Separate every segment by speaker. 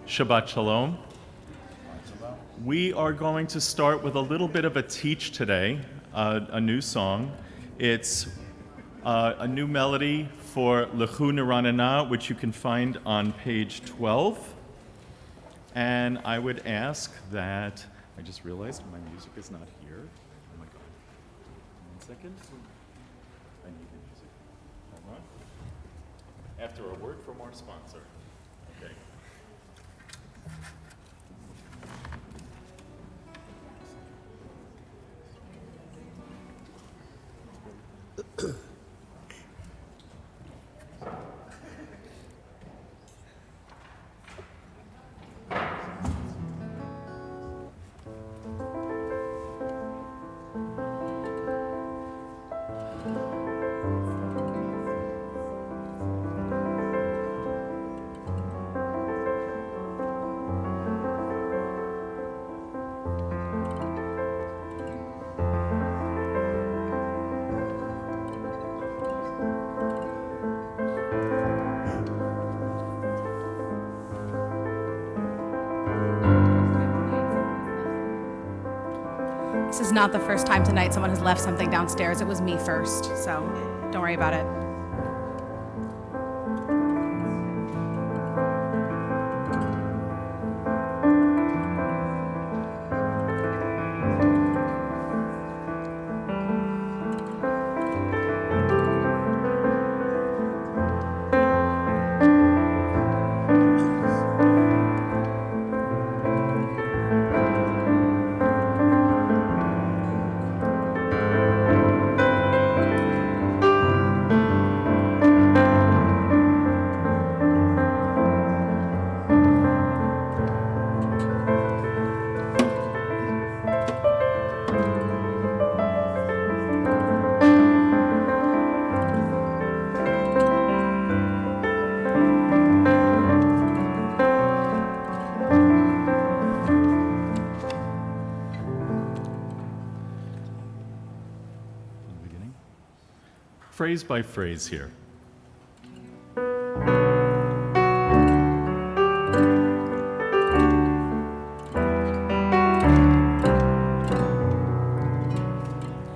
Speaker 1: Shabbat Shalom. We are going to start with a little bit of a teach today, a new song. It's a new melody for Lechu Niranana, which you can find on page 12. And I would ask that, I just realized my music is not here. Oh my God. 1 second. I need the music. Hold on. After a word from our sponsor. Okay.
Speaker 2: This is not the first time tonight someone has left something downstairs. It was me first, so don't worry about it. Phrase by phrase here.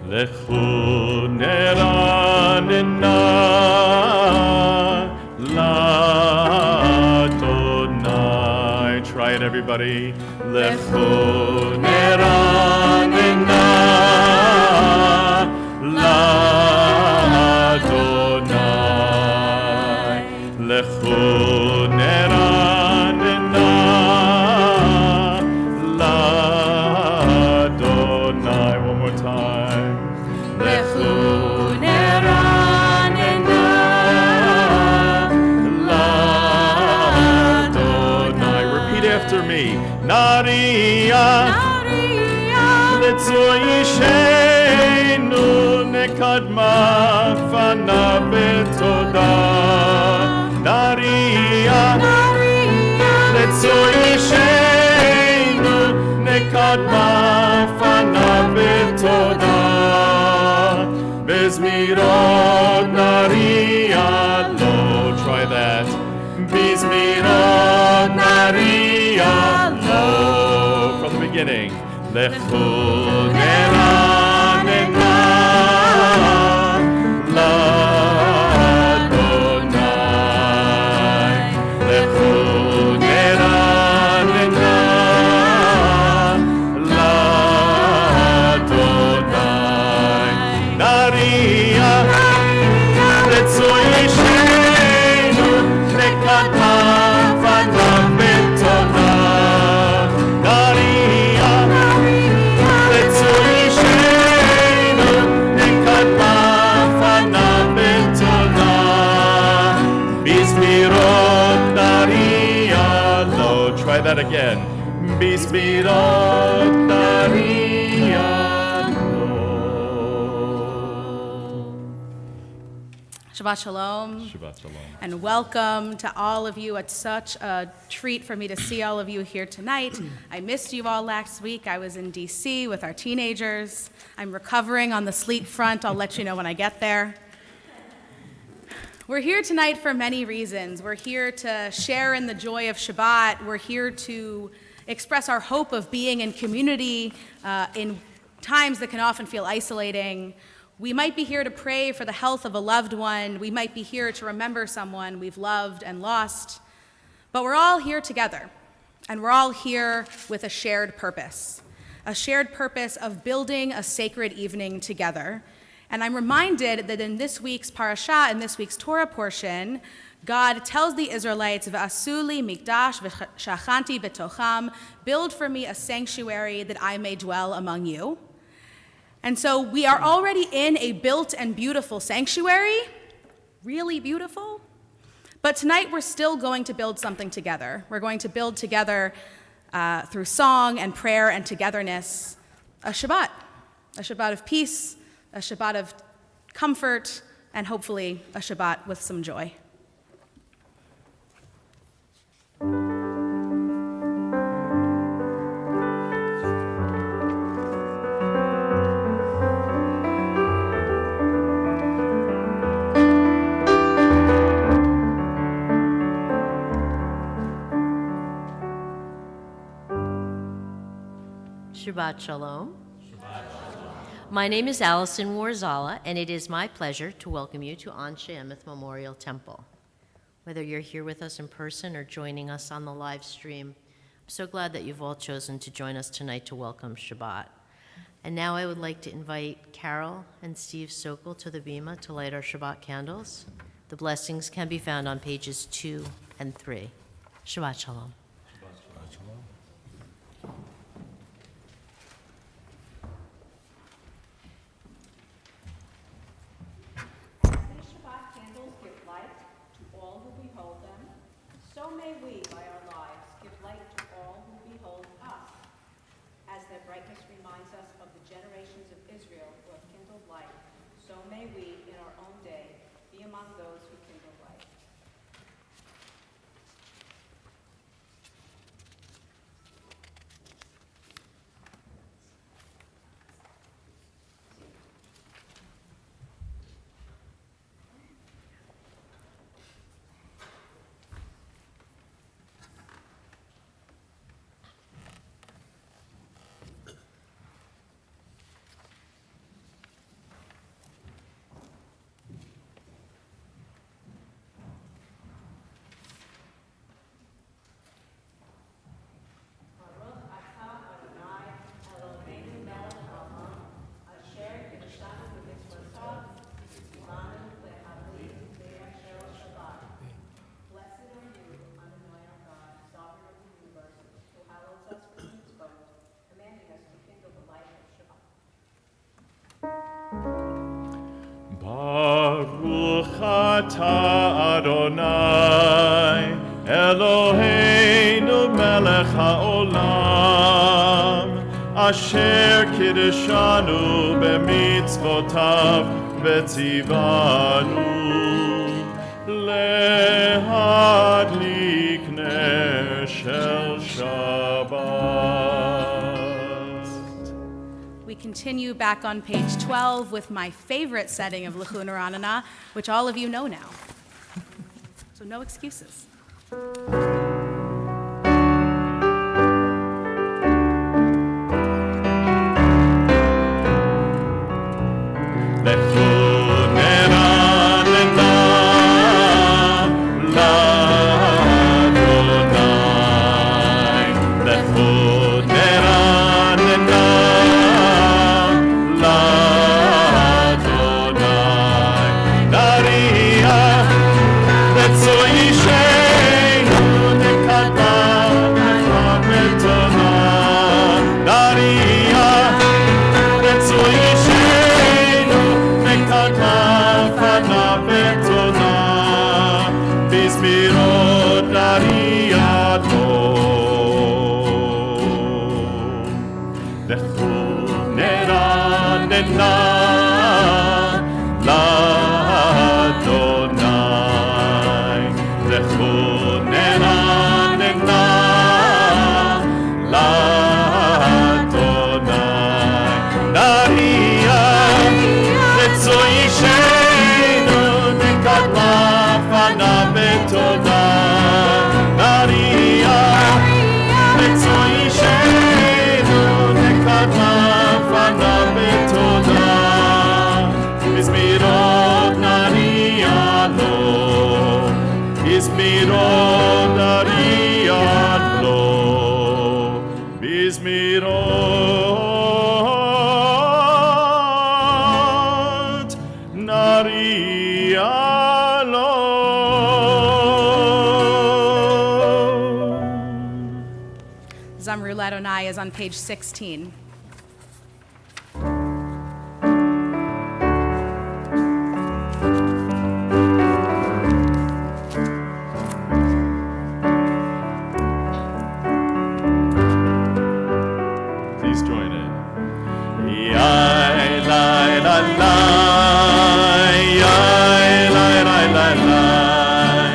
Speaker 2: Lechu neranena l'Adonai. Try it, everybody. Lechu neranena l'Adonai. Lechu neranena l'Adonai. One more time. Lechu neranena l'Adonai. Repeat after me. Nariya Letzoyishenu nekadma fana betoda. Nariya Letzoyishenu nekadma fana betoda. Bezmirot nariya lo. Try that. Bezmirot nariya lo. From the beginning. Lechu neranena l'Adonai. Lechu neranena l'Adonai. Nariya letzoyishenu nekadma fana betoda. Nariya letzoyishenu nekadma fana betoda. Bizmirot nariya lo. Try that again. Bizmirot nariya lo. Shabbat Shalom.
Speaker 1: Shabbat Shalom.
Speaker 2: And welcome to all of you. It's such a treat for me to see all of you here tonight. I missed you all last week. I was in D.C. with our teenagers. I'm recovering on the sleet front. I'll let you know when I get there. We're here tonight for many reasons. We're here to share in the joy of Shabbat. We're here to express our hope of being in community in times that can often feel isolating. We might be here to pray for the health of a loved one. We might be here to remember someone we've loved and lost. But we're all here together, and we're all here with a shared purpose of building a sacred evening together. And I'm reminded that in this week's parashah, in this week's Torah portion, God tells the Israelites, "V'asu li mikdash v'shachanti betocham," build for me a sanctuary that I may dwell among you. And so we are already in a built and beautiful sanctuary, really beautiful. But tonight we're still going to build something together. We're going to build together through song and prayer and togetherness a Shabbat of peace, a Shabbat of comfort, and hopefully a Shabbat with some joy.
Speaker 3: Shabbat Shalom. My name is Allison Warzala, and it is my pleasure to welcome you to Anshe Emeth Memorial Temple. Whether you're here with us in person or joining us on the live stream, I'm so glad that you've all chosen to join us tonight to welcome Shabbat. And now I would like to invite Carol and Steve Sokol to the bima to light our Shabbat candles. The blessings can be found on pages 2 and 3. Shabbat Shalom.
Speaker 4: So may we, by our lives, give light to all who behold us, as their brightness reminds us of the generations of Israel who have kindled light. So may we, in our own day, be among those who kindle light.
Speaker 1: Baruch atah Adonai, Eloheinu melech haolam, asher kiddushanu b'mitzvotav v'tzivanu lehadlik ner shel Shabbat.
Speaker 2: We continue back on page 12 with my favorite setting of L'chun Ranana, which all of you know now. So no excuses.
Speaker 1: La בזמירות נריע לו, בזמירות נריע לו.
Speaker 2: Zamru Ladonai is on page 16.
Speaker 1: Please join in. Yai, lai, la, lai, yai, lai, lai, lai, lai.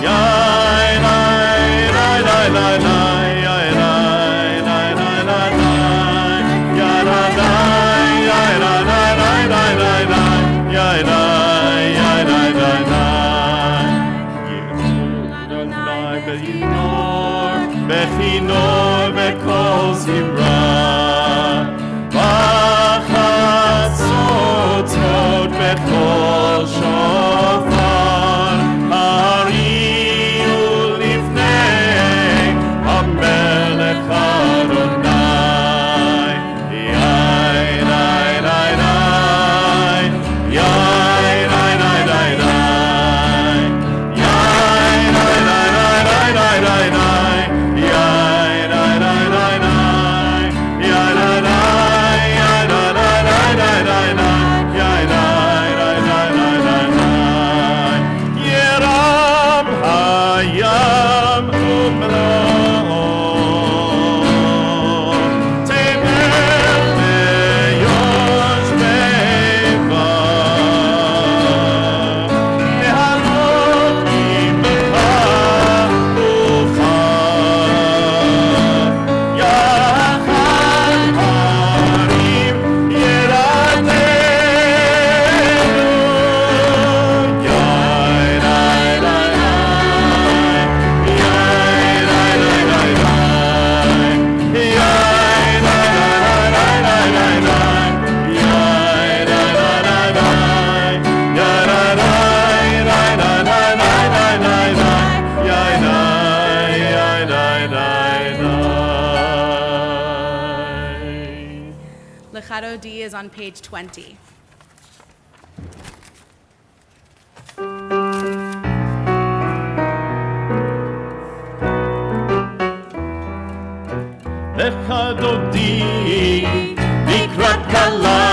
Speaker 1: Yai, lai, lai, lai, lai, lai. Yai, lai, lai, lai, lai, lai. Yai, lai, lai, yai, lai, lai, lai, lai, lai, lai. Yai, lai, yai, lai, lai, lai. Yai, bechinor, bechinor, bekol zimra. בחצוצות בכל שופר הריעו לפני המלך אדוני. יאי לי לי לי, יאי לי לי לי לי, יאי לי לי לי לי לי לי, יאי לי לי לי לי, יאי לי לי. Yeram hayam umlo, temer meyosh beva, nehalot imcha ucha, yachad harim yeradeh.
Speaker 2: Lechato D is on page 20.
Speaker 1: לך דודי לקראת כלה,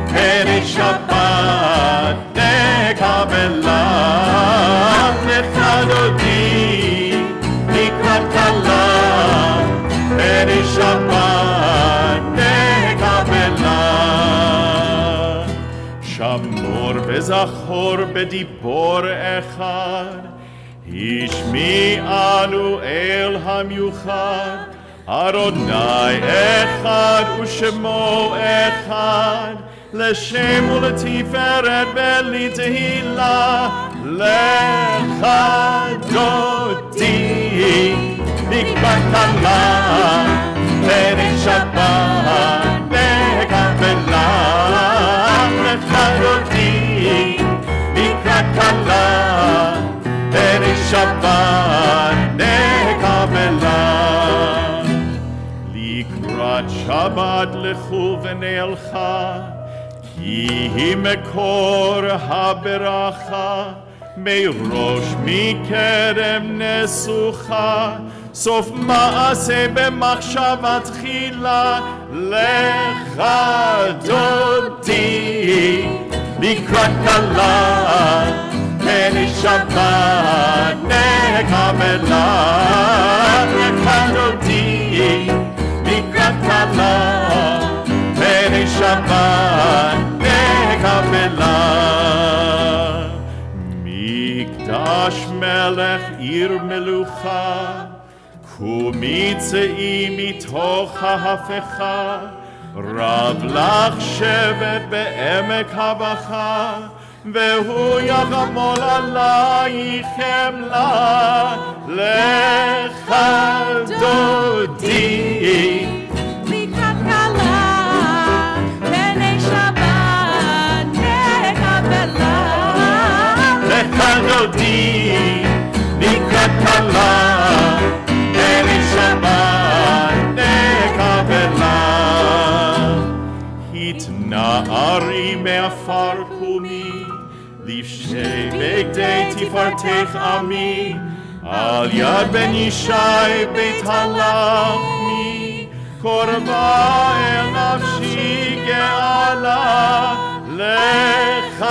Speaker 1: פני שבת נקבלה. לך דודי לקראת כלה, פני שבת נקבלה. שמור וזכור בדיבור אחד, השמיענו אל המיוחד. אדוני אחד ושמו אחד, לשם ולתפארת ולתהילה. לך דודי לקראת כלה, פני שבת נקבלה. לך דודי לקראת כלה, פני שבת נקבלה. לקראת שבת לכו ונלכה, כי היא מקור הברכה. מראש מקדם נסוכה, סוף מעשה במחשבה תחילה. לך דודי לקראת כלה, פני שבת נקבלה. לך דודי לקראת כלה, פני שבת נקבלה. מקדש מלך עיר מלוכה, קומי צאי מתוך ההפכה. רב לך שבט בעמק הבכה, והוא יחמול עלייך חמלה. לך דודי
Speaker 2: לקראת כלה, פני שבת נקבלה.
Speaker 1: לך דודי כלה, פני שבת נקבלה. התנערי מעפר קומי, לבשי בגדי תפארתך עמי, על יד בן ישי בית הלחמי, קורבה אל נפשי גאלה, לך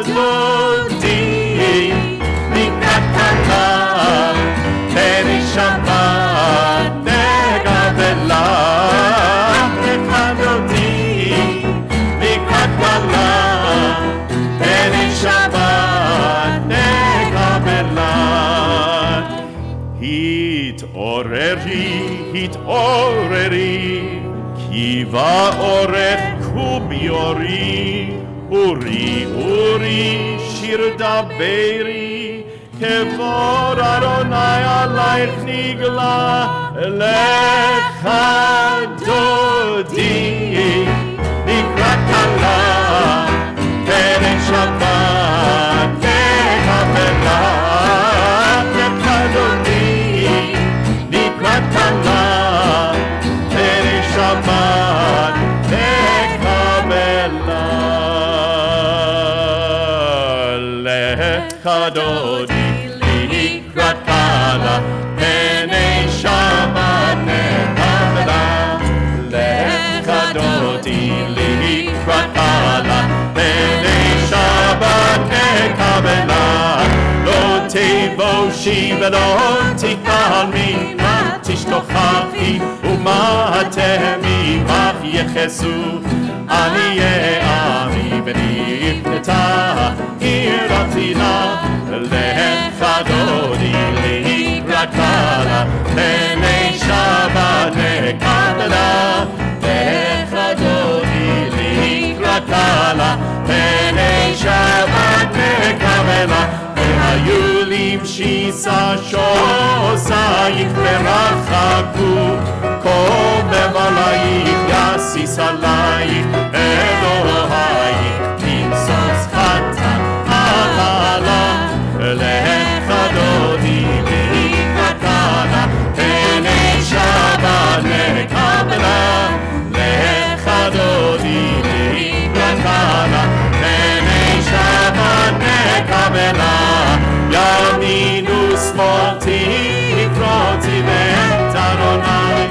Speaker 1: דודי לקראת כלה, פני שבת נקבלה. לך דודי לקראת כלה, פני שבת נקבלה. התעוררי, התעוררי, כי באורך קומי אורי, אורי, אורי, שיר דברי, כבוד אדוני עלייך נגלה, לך דודי לקראת כלה, פני שבת נקבלה. לך דודי לקראת כלה, פני שבת נקבלה. לך דודי לקראת כלה, פני שבת נקבלה. לך דודי לקראת כלה, פני שבת נקבלה. לא תבושי ולא תקלמי, מה תשתוכחי ומה תהמי, מה יחסו עניי עמי ונבנתה עיר עתידה. לך דודי לקראת כלה, פני שבת נקבלה. לך דודי לקראת כלה, פני שבת נקבלה. והיו לבשי שושייך ורחקו, קומם עלייך יסיס עלייך אלוהייך, תמסוס חתן עלה. לך דודי לקראת כלה, פני שבת נקבלה. לך דודי לקראת כלה, פני שבת נקבלה. ימין ושמאל תפרוטי ואת אדוני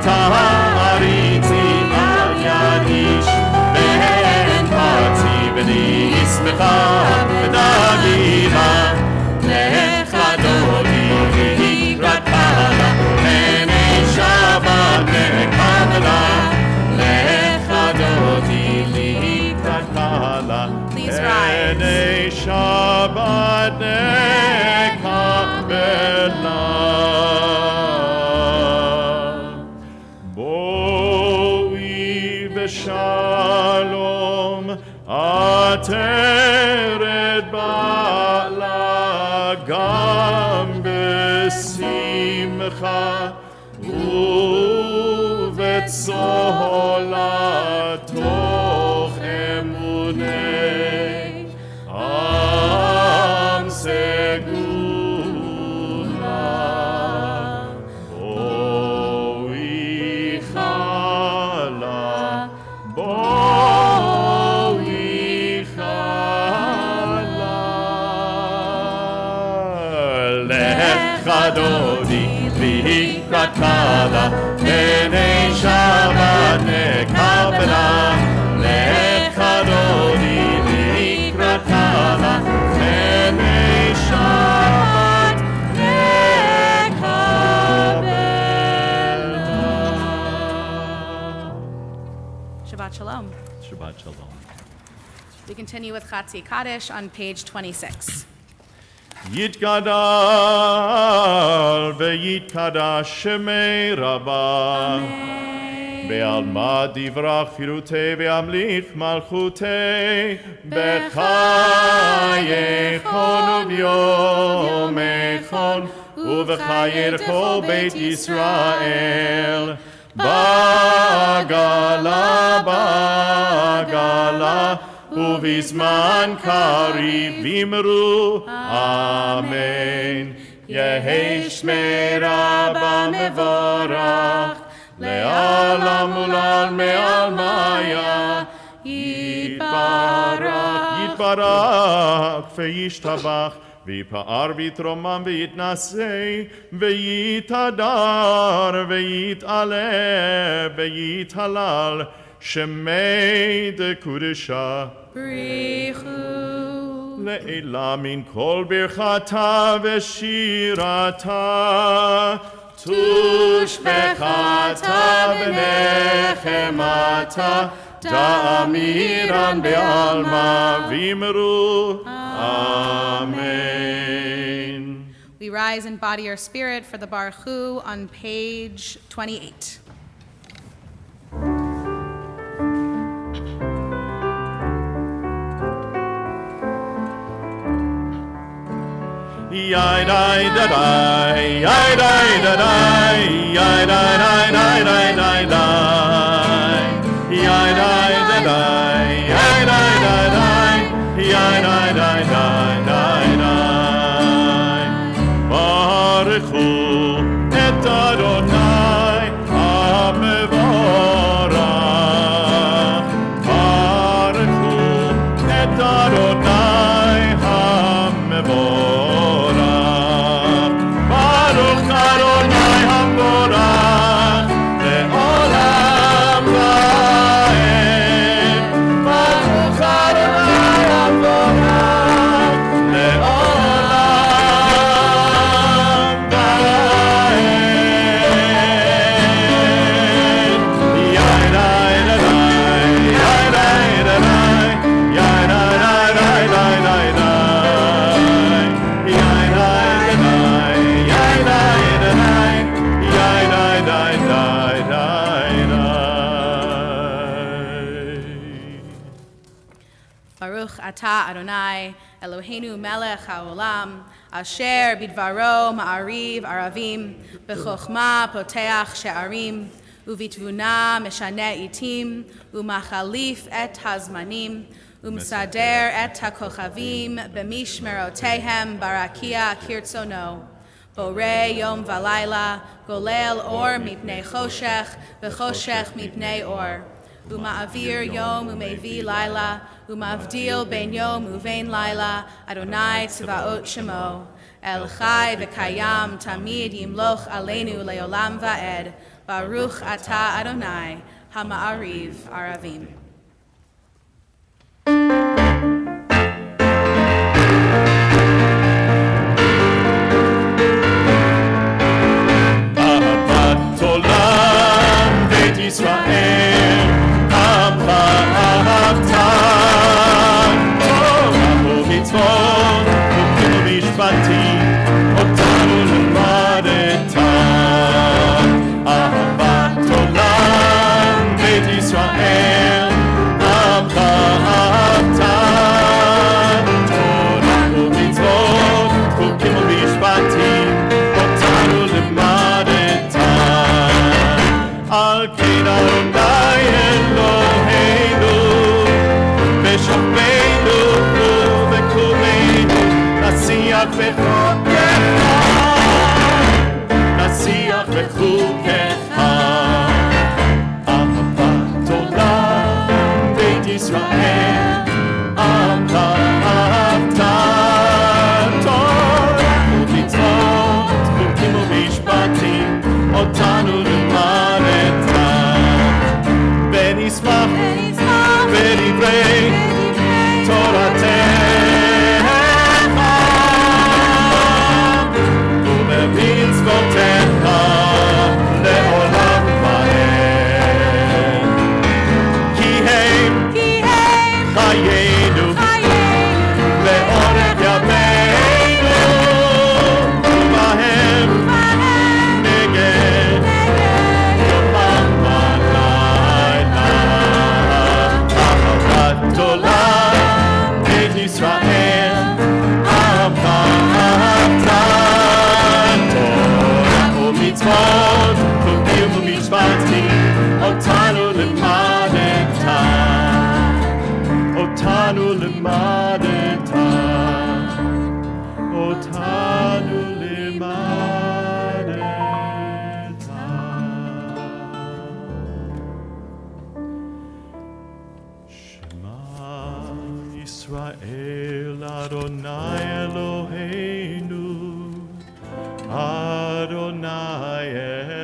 Speaker 1: תעריצי על יד איש, ואין פרצי בני שמחה ונגילה. לך דודי לקראת כלה, פני שבת נקבלה. לך דודי לקראת כלה,
Speaker 2: Please rise.
Speaker 1: פני שבת נקבלה. בואי בשלום, עטרת בעלה, גם בשמחה ובצהלה, תוך אמוני עם סגולה. בואי כלה, בואי כלה. לך דודי לקראת כלה, פני שבת נקבלה. לך דודי לקראת כלה, פני שבת נקבלה.
Speaker 2: Shabbat Shalom.
Speaker 1: Shabbat Shalom.
Speaker 2: We continue with Chatzi Kaddish on page 26.
Speaker 1: יתגדל ויתקדש שמי רבה, בעלמא דברה חירותי וימליך מלכותי, בחייכון וביומכון ובחיי כל בית ישראל. בגלה בגלה ובזמן קריב אמרו אמן. יהי שמי רבה מבורך, לעולם ולעלמי עלמיה, יתברך וישתבח, ויפאר ויתרומם ויתנשא, ויתהדר ויתעלה ויתהלל, שמי דקודשה.
Speaker 2: בריחו.
Speaker 1: לעילה מן כל ברכתה ושירתה, תושבחתה ונחמתה, תאמירן בעלמא ואמרו Amen.
Speaker 2: We rise in body or spirit for the Baruch Hu on page 28.
Speaker 1: Yai dai da dai, yai dai da dai, yai dai dai dai dai dai dai, yai dai da dai, yai dai dai dai, yai dai dai dai dai dai. Baruch Hu et Adonai hamevorach. Baruch Hu et Adonai hamevorach. Baruch Adonai hamevorach le'olam va'ed. Baruch Adonai hamevorach le'olam va'ed. Yai dai da dai, yai dai da dai, yai dai dai dai dai dai dai, yai dai da dai, yai dai da dai, yai dai dai dai dai dai.
Speaker 2: Baruch atah Adonai, Eloheinu melech haolam, asher bidvaro ma'ariv aravim, b'chokhmah poteach she'arim, uvitvuna meshane itim, umachalif et hazmanim, umsader et hakochavim, b'mishmerotehem barakia kirtzono. Borei yom v'layla, golel or mipnei choshech, v'choshech mipnei or. Uma'avir yom umevi laila, umavdil ben yom uvein laila, Adonai tzvaot shemo. El chai v'kayam tamid yimloch aleinu leolam va'ed, Baruch atah Adonai, hama'ariv aravim.
Speaker 1: אהבת עולם בית ישראל, עמך אהבת, תורה ומצוות, חוקים ומשפטים, אותנו למדת. אהבת עולם בית ישראל, עמך אהבת, תורה ומצוות, חוקים ומשפטים, אותנו למדת. על כן אדוני אלוהינו, בשוכבנו ובקומנו, נשיח בחוקך, נשיח בחוקך. אהבת עולם בית ישראל, עמך אהבת, תורה ומצוות, חוקים ומשפטים, אותנו למדת. ונשמח בדברי תורתך ובמצוותיך לעולם ועד. כי הם חיינו לאורך ימינו, ובהם נגד יומם ולילה. אהבת עולם בית ישראל, עמך אהבת, תורה ומצוות, חוקים ומשפטים, אותנו למדת. אותנו למדת. אותנו למדת. Yisrael Adonai Eloheinu Adonai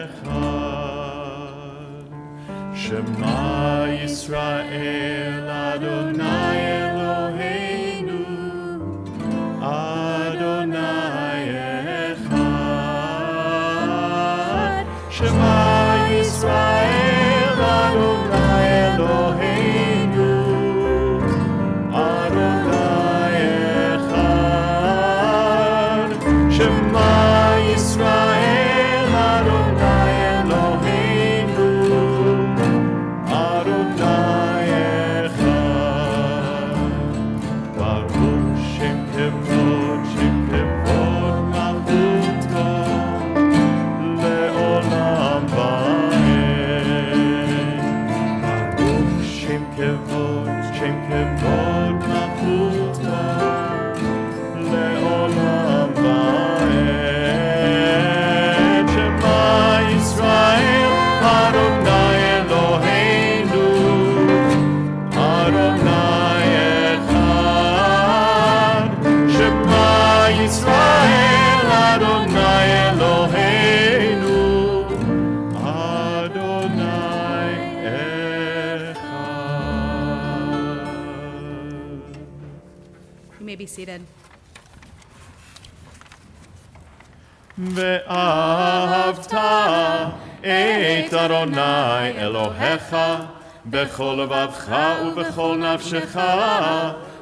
Speaker 1: Echad. Shema Yisrael Adonai Eloheinu Adonai Echad. Shema Yisrael Adonai Eloheinu Adonai Echad. Shema Yisrael Adonai Eloheinu Adonai Echad. Baruch Shem Kevod Malchuto Le'olam Va'ed. Baruch Shem Kevod Malchuto Le'olam Va'ed. Shema Yisrael Adonai Eloheinu Adonai Echad. Shema Yisrael Adonai Eloheinu Adonai Echad.
Speaker 2: You may be seated.
Speaker 1: ואהבת את אדוני אלוהיך בכל לבבך ובכל נפשך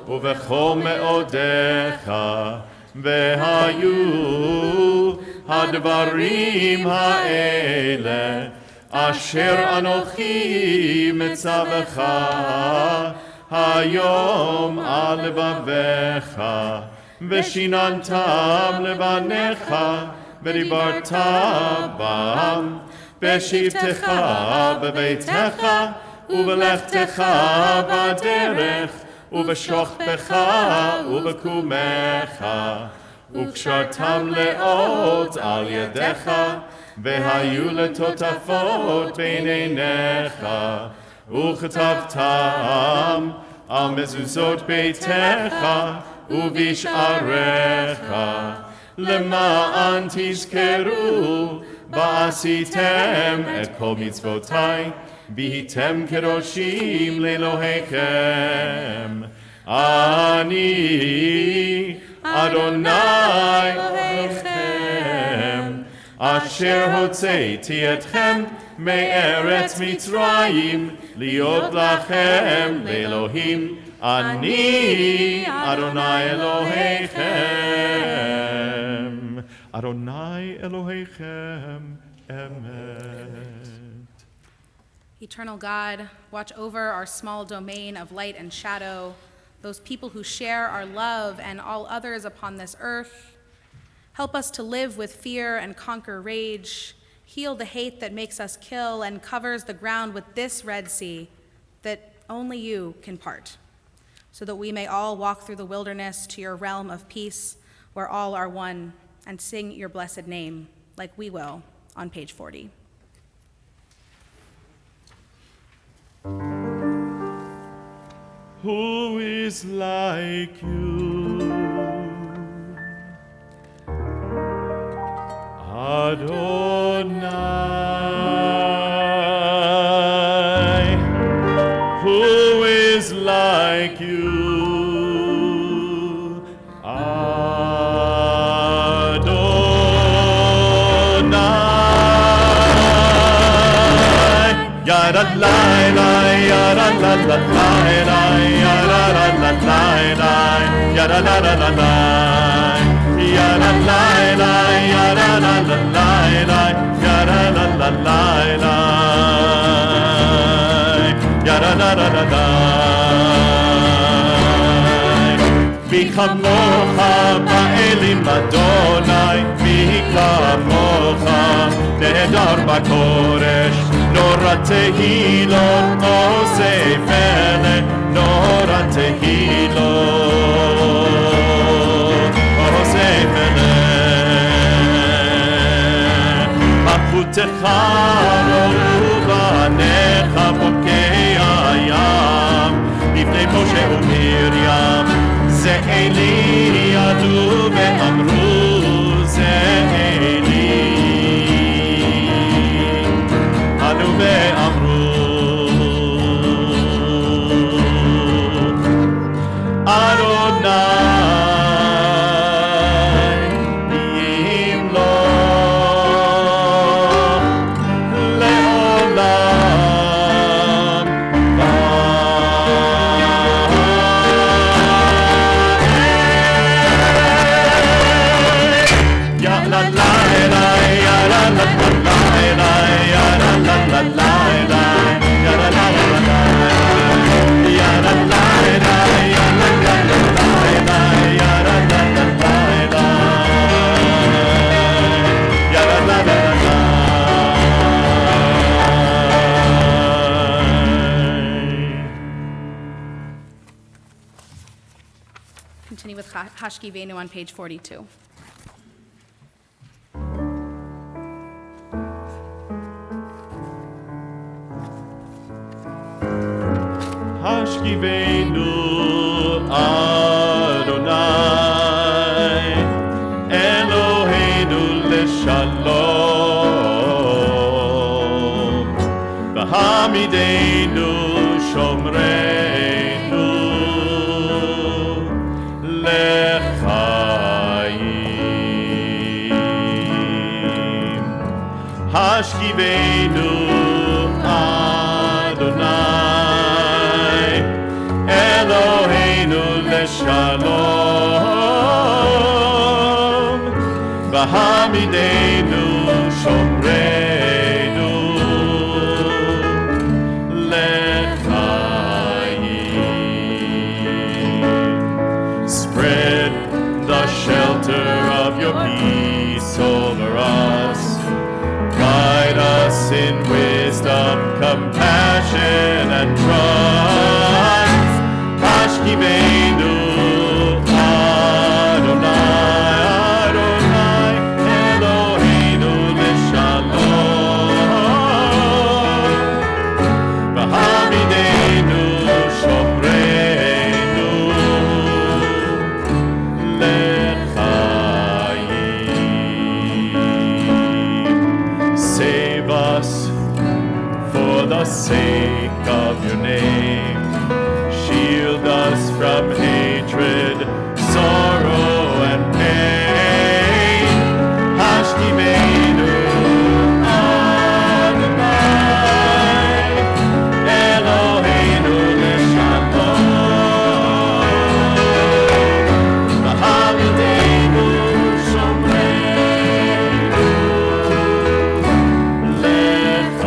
Speaker 1: ובכל מאודיך. והיו הדברים האלה אשר אנוכי מצווך היום על לבביך, ושיננתם לבניך ודיברת בם בשבתך בביתך ובלכתך בדרך ובשוכבך ובקומך, וקשרתם לאות על ידיך והיו לטוטפות בין עיניך, וכתבתם על מזוזות ביתך ובשעריך, למען תזכרו ועשיתם את כל מצוותיי, והייתם קדושים לאלוהיכם. אני אדוני אלוהיכם, אשר הוצאתי אתכם מארץ מצרים, להיות לכם לאלוהים. אני אדוני אלוהיכם, אדוני אלוהיכם אמת.
Speaker 2: Eternal God, watch over our small domain of light and shadow, those people who share our love and all others upon this earth. Help us to live with fear and conquer rage. Heal the hate that makes us kill and covers the ground with this Red Sea that only you can part, so that we may all walk through the wilderness to your realm of peace, where all are one, and sing your blessed name, like we will on page 40.
Speaker 1: Who is like you, Adonai? Who is like you, Adonai? Yada la la, yada la la la, yada la la la, yada la la la la, yada la la, yada la la la, yada la la la, yada la la la la. מי כמוך באלים אדוני, מי כמוך נהדר בקודש, נורא תהילות עושה פלא, נורא תהילות עושה פלא. מלכותך ראו בניך בוקי הים, לפני משה ומרים Eli, עלו ואמרו זה אלי, עלו ואמרו אדוני
Speaker 2: Continue with Hashkivenu on page 42.
Speaker 1: Hashkivenu Adonai Eloheinu leshalom V'hamidenu shomreinu lechayim Hashkivenu Adonai Eloheinu leshalom V'hamidenu shomreinu lechayim Spread the shelter of your peace over us. Guide us in wisdom, compassion, and trust. Hashkivenu Adonai, Adonai, Eloheinu leshalom. V'hamidenu shomreinu lechayim. Save us for the sake of your name. Shield us from hatred, sorrow, and pain. Hashkivenu Adonai, Eloheinu leshalom. V'hamidenu shomreinu lechayim.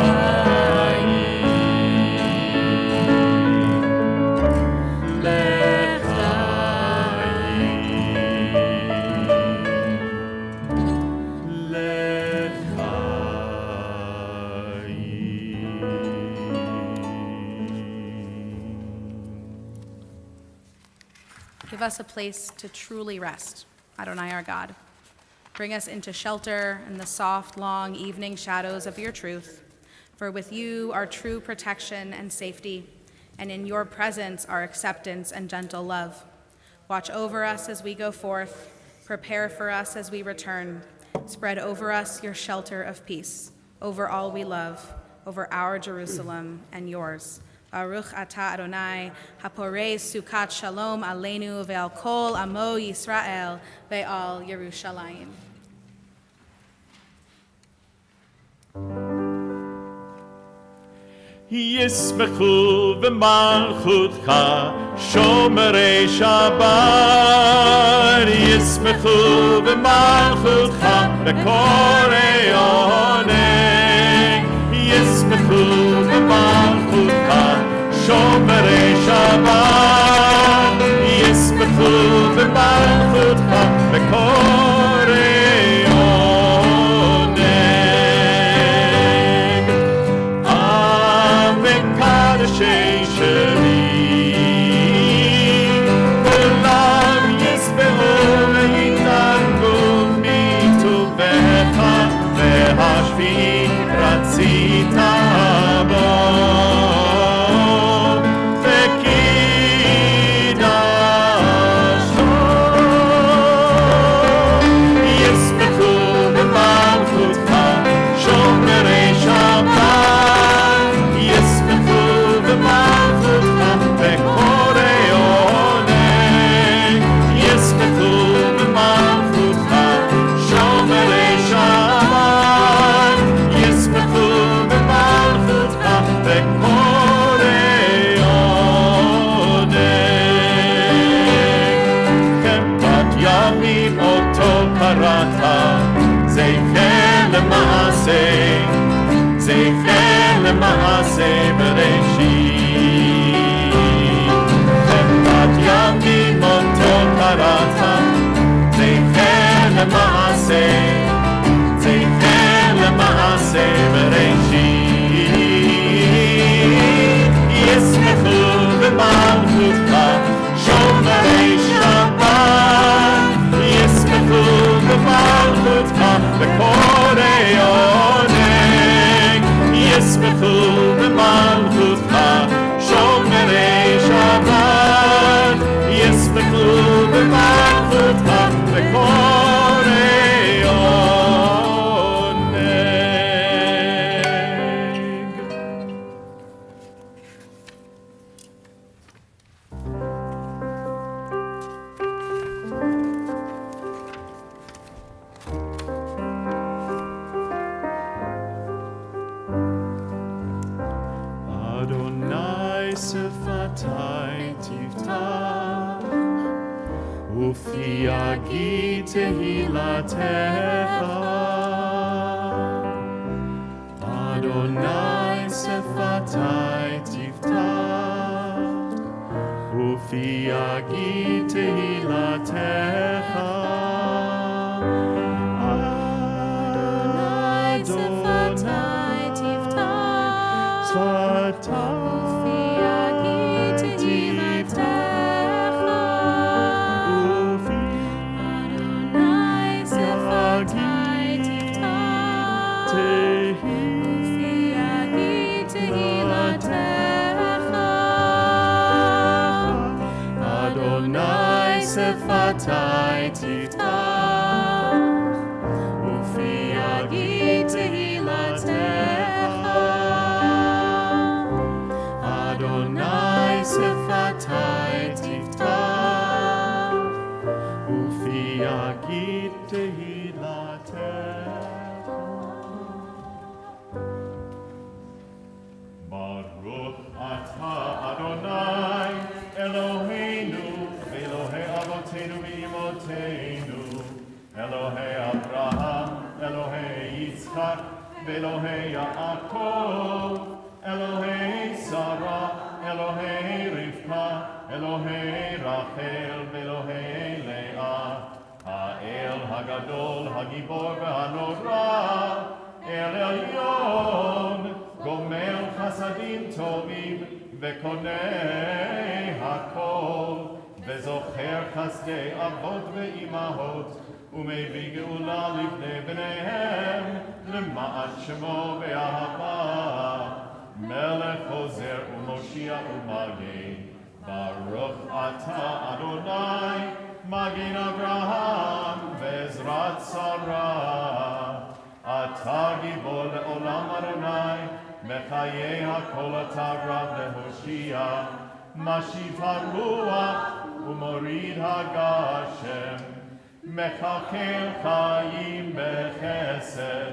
Speaker 2: Give us a place to truly rest, Adonai our God. Bring us into shelter in the soft, long evening shadows of your truth. For with you are true protection and safety, and in your presence are acceptance and gentle love. Watch over us as we go forth. Prepare for us as we return. Spread over us your shelter of peace, over all we love, over our Jerusalem and yours. Baruch atah Adonai, haporei sukat shalom aleinu ve'al kol amo Yisrael ve'al Yerushalayim.
Speaker 1: ישמחו במלכותך שומרי שבת, ישמחו במלכותך בקוראי עונג, ישמחו במלכותך שומרי שבת, ישמחו במלכותך בקוראי עונג. רצית בו וכי שפתי תפתח, ופי יגיד תהילתך. אדוני שפתי תפתח, ופי יגיד תהילתך.
Speaker 2: אדוני שפתי תפתח, ופי יגיד תהילתך. אדוני שפתי תפתח, ופי יגיד תהילתך. אדוני שפתי תפתח, ופי יגיד תהילתך. אדוני שפתי תפתח, ופי יגיד תהילתך. ברוך אתה אדוני אלוהינו ואלוהי אבותינו ואמותינו, אלוהי אברהם, אלוהי יצחק ואלוהי יעקב, אלוהי שרה, אלוהי רבקה, אלוהי רחל ואלוהי לאה, האל הגדול, הגיבור והנורא, אל עליון, גומל חסדים טובים וקונה הכל, וזוכר חסדי אבות ואימהות, ומביא גאולה לבני בניהם, למען שמו באהבה. מלך עוזר ומושיע ומגן, ברוך אתה אדוני, מגן אברהם ועזרת שרה. אתה גיבור לעולם אדוני, מחיי הכל אתה רב להושיע, משיב הרוח ומוריד הגשם, מחכל חיים בחסד,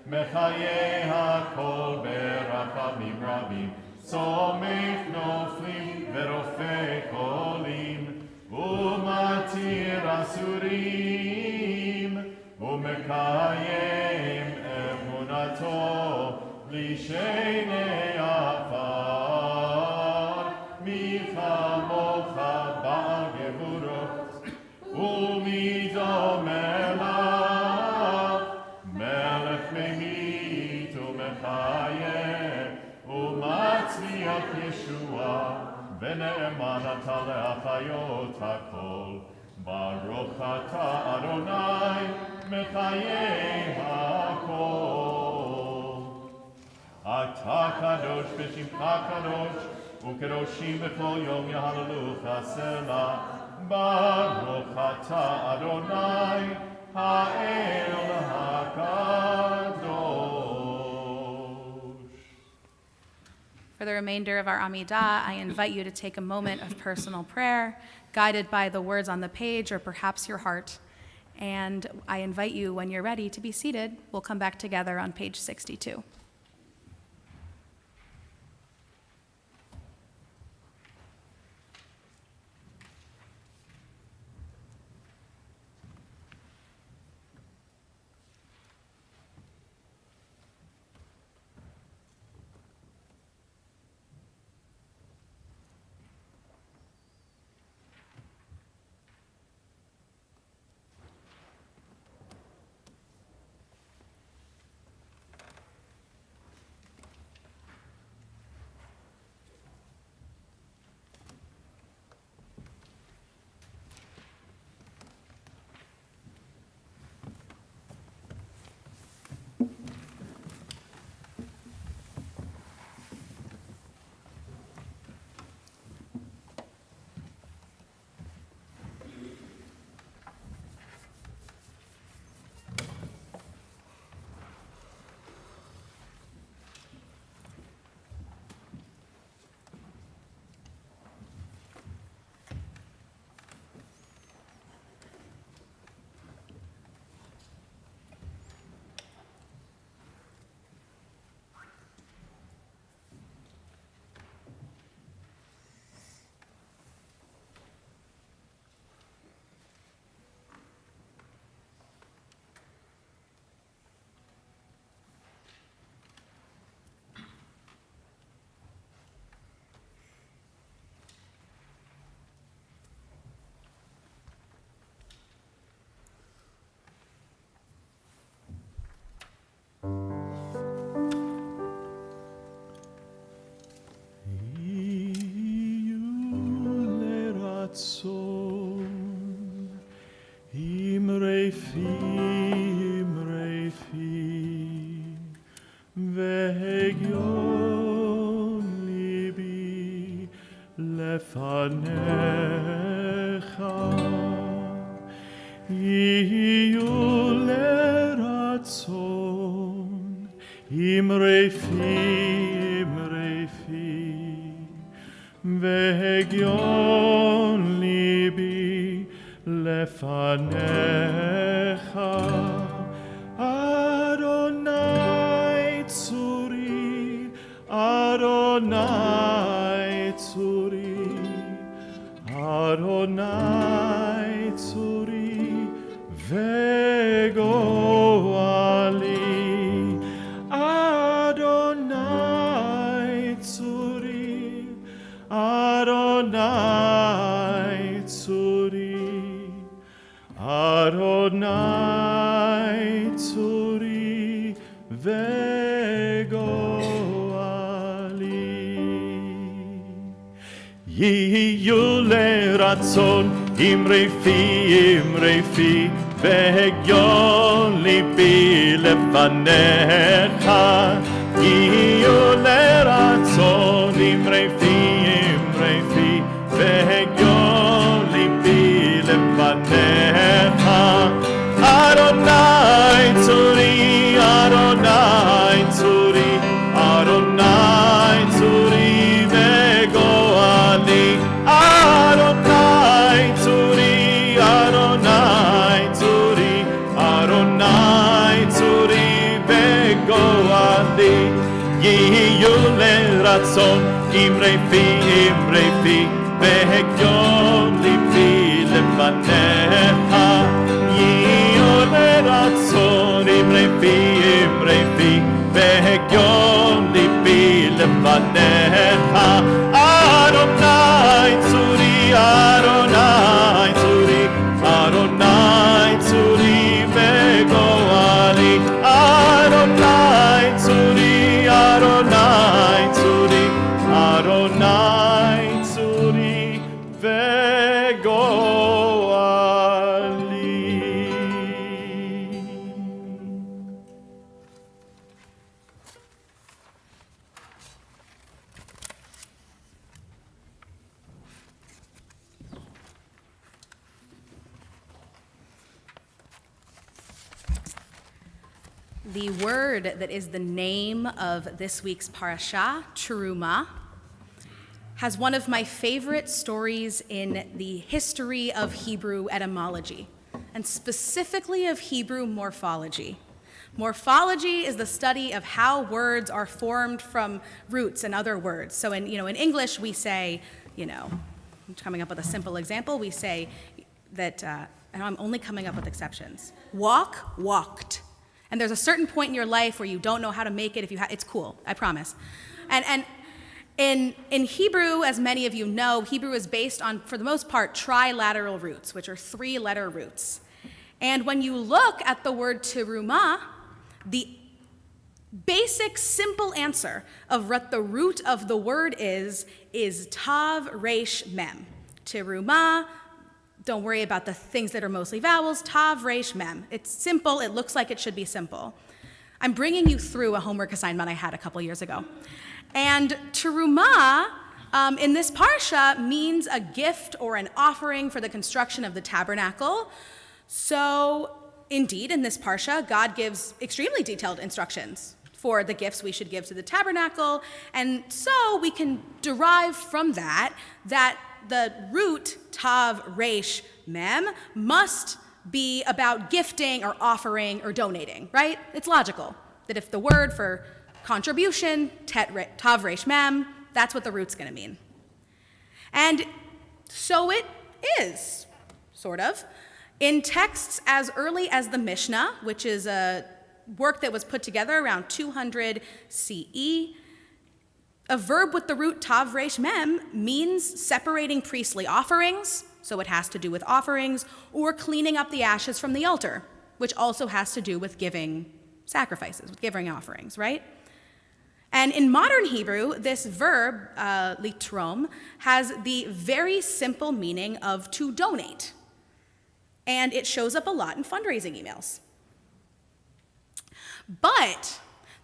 Speaker 2: מחיי הכל ברחמים רבים, סומך נופלים ורופא חולים, ומתיר אסורים, ומקיים אמונתו לשני עפר. מי כמוך בעל גבורות ומי דומה לך, מלך ממית ומחיה ומצליח ישועה, ונאמן אתה להחיות הכל. ברוך אתה אדוני מחיי הכל. אתה קדוש ושמך קדוש, וקדושים בכל יום יהללוך סלה. ברוך אתה אדוני האל הקדוש. For the remainder of our Amidah, I invite you to take a moment of personal prayer, guided by the words on the page or perhaps your heart. And I invite you, when you're ready, to be seated. We'll come back together on page 62.
Speaker 1: רצון, אמרי פי, והגיון ליבי לפניך. יהיו לרצון, אמרי פי, והגיון ליבי לפניך. אדוני צורי, אדוני צורי, אדוני צורי וגואלי. אדוני צורי, אדוני צורי, אדוני צורי וגואלי. יהיו לרצון אמרי פי, והגיון ליבי לפניך. יהיו לרצון אמרי פי, והגיון ליבי לפניך. אדוני צורי, אדוני צורי, אדוני צורי וגואלי. אדוני צורי, אדוני צורי, אדוני צורי וגואלי. יהיו לרצון אמרי פי, והגיון ליבי לפניך. יהיו לרצון אמרי פי, והגיון ליבי לפניך. אדוני צורי, אדוני צורי, אדוני צורי וגואלי. אדוני צורי, אדוני צורי, אדוני צורי וגואלי.
Speaker 2: The word that is the name of this week's parasha, Terumah, has one of my favorite stories in the history of Hebrew etymology, and specifically of Hebrew morphology. Morphology is the study of how words are formed from roots and other words. So in English we say, I'm coming up with a simple example, we say that, and I'm only coming up with exceptions, walk, walked. And there's a certain point in your life where you don't know how to make it. It's cool, I promise. And in Hebrew, as many of you know, Hebrew is based on, for the most part, trilateral roots, which are three-letter roots. And when you look at the word terumah, the basic, simple answer of what the root of the word is tav, resh, mem. Terumah. Don't worry about the things that are mostly vowels, tav, resh, mem. It's simple, it looks like it should be simple. I'm bringing you through a homework assignment I had a couple years ago. And terumah, in this parsha, means a gift or an offering for the construction of the tabernacle. So, indeed, in this parsha, God gives extremely detailed instructions for the gifts we should give to the tabernacle. And so we can derive from that the root, tav, resh, mem, must be about gifting or offering or donating, right? It's logical that if the word for contribution, tav, resh, mem, that's what the root's going to mean. And so it is, sort of. In texts as early as the Mishnah, which is a work that was put together around 200 CE, a verb with the root tav, resh, mem means separating priestly offerings, so it has to do with offerings, or cleaning up the ashes from the altar, which also has to do with giving sacrifices, with giving offerings, right? And in modern Hebrew, this verb, litrom, has the very simple meaning of to donate. And it shows up a lot in fundraising emails. But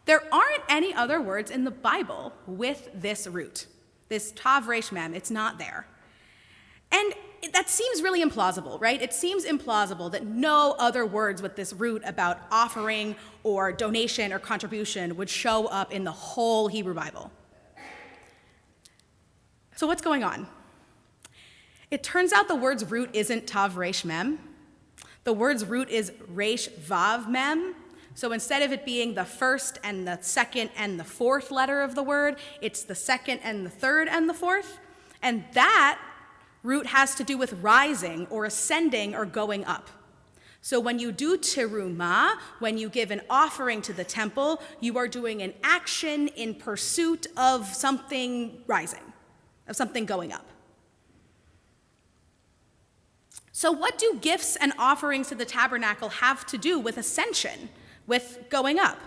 Speaker 2: there aren't any other words in the Bible with this root, this tav resh mem. It's not there. And that seems really implausible, right? It seems implausible that no other words with this root about offering or donation or contribution would show up in the whole Hebrew Bible. So what's going on? It turns out the word's root isn't tav resh mem. The word's root is resh vav mem. So instead of it being the first and the second and the fourth letter of the word, it's the second and the third and the fourth. And that root has to do with rising or ascending or going up. So when you do terumah, when you give an offering to the temple, you are doing an action in pursuit of something rising, of something going up. So what do gifts and offerings to the tabernacle have to do with ascension, with going up?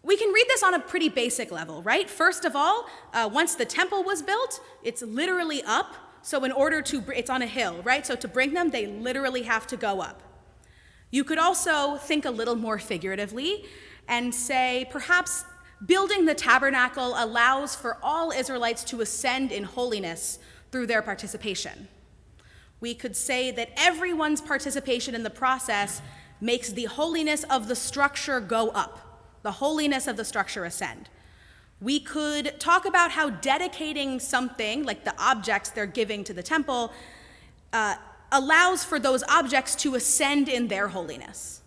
Speaker 2: We can read this on a pretty basic level, right? First of all, once the temple was built, it's literally up. So in order to, it's on a hill, right? So to bring them, they literally have to go up. You could also think a little more figuratively and say perhaps building the tabernacle allows for all Israelites to ascend in holiness through their participation. We could say that everyone's participation in the process makes the holiness of the structure go up, the holiness of the structure ascend. We could talk about how dedicating something, like the objects they're giving to the temple, allows for those objects to ascend in their holiness.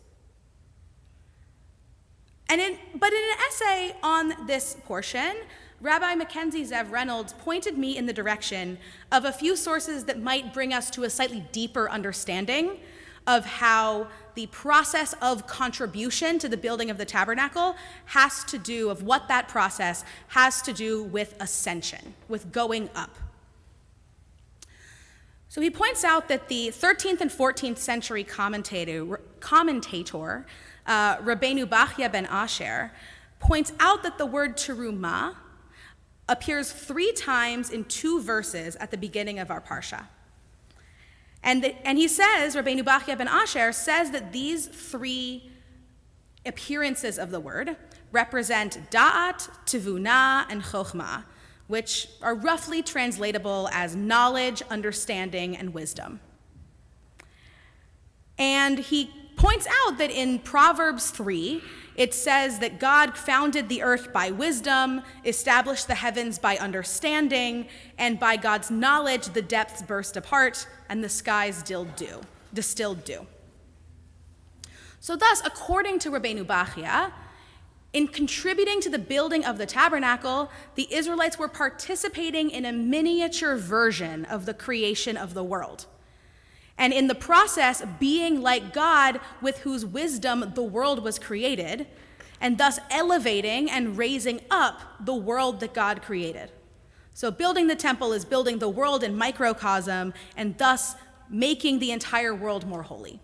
Speaker 2: But in an essay on this portion, Rabbi Mackenzie Zev Reynolds pointed me in the direction of a few sources that might bring us to a slightly deeper understanding of how the process of contribution to the building of the tabernacle has to do, of what that process has to do with ascension, with going up. So he points out that the 13th and 14th century commentator Rabbeinu Bachya ben Asher, points out that the word terumah appears 3 times in 2 verses at the beginning of our parsha. And he says, Rabbeinu Bachya ben Asher says that these 3 appearances of the word represent da'at, tivuna, and chokhmah, which are roughly translatable as knowledge, understanding, and wisdom. And he points out that in Proverbs 3, it says that God founded the earth by wisdom, established the heavens by understanding, and by God's knowledge the depths burst apart, and the skies distilled dew. So thus, according to Rabbeinu Bachya, in contributing to the building of the tabernacle, the Israelites were participating in a miniature version of the creation of the world. And in the process, being like God, with whose wisdom the world was created, and thus elevating and raising up the world that God created. So building the temple is building the world in microcosm, and thus making the entire world more holy.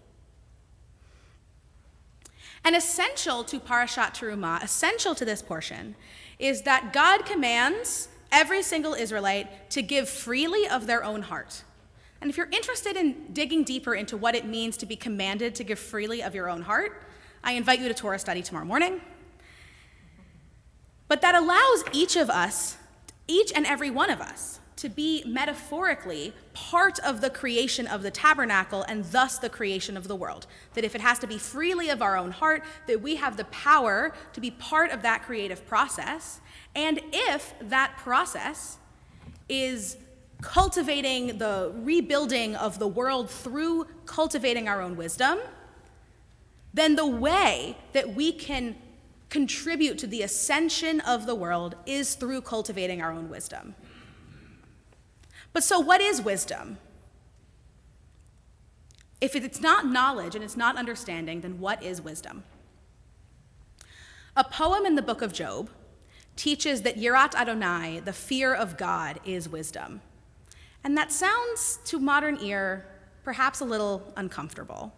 Speaker 2: And essential to Parashat Terumah, essential to this portion, is that God commands every single Israelite to give freely of their own heart. And if you're interested in digging deeper into what it means to be commanded to give freely of your own heart, I invite you to Torah study tomorrow morning. But that allows each of us, each and every one of us, to be metaphorically part of the creation of the tabernacle and thus the creation of the world. That if it has to be freely of our own heart, that we have the power to be part of that creative process. And if that process is cultivating the rebuilding of the world through cultivating our own wisdom, then the way that we can contribute to the ascension of the world is through cultivating our own wisdom. But so what is wisdom? If it's not knowledge and it's not understanding, then what is wisdom? A poem in the book of Job teaches that Yirat Adonai, the fear of God, is wisdom. And that sounds, to modern ear, perhaps a little uncomfortable.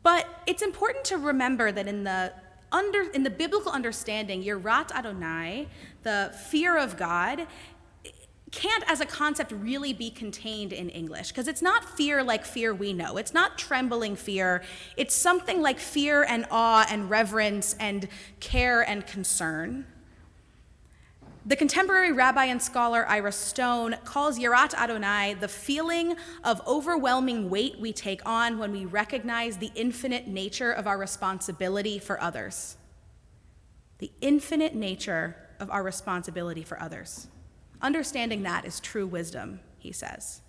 Speaker 2: But it's important to remember that in the in the biblical understanding, Yirat Adonai, the fear of God, can't as a concept really be contained in English, because it's not fear like fear we know. It's not trembling fear. It's something like fear and awe and reverence and care and concern. The contemporary rabbi and scholar Ira Stone calls Yirat Adonai the feeling of overwhelming weight we take on when we recognize the infinite nature of our responsibility for others. The infinite nature of our responsibility for others. Understanding that is true wisdom, he says.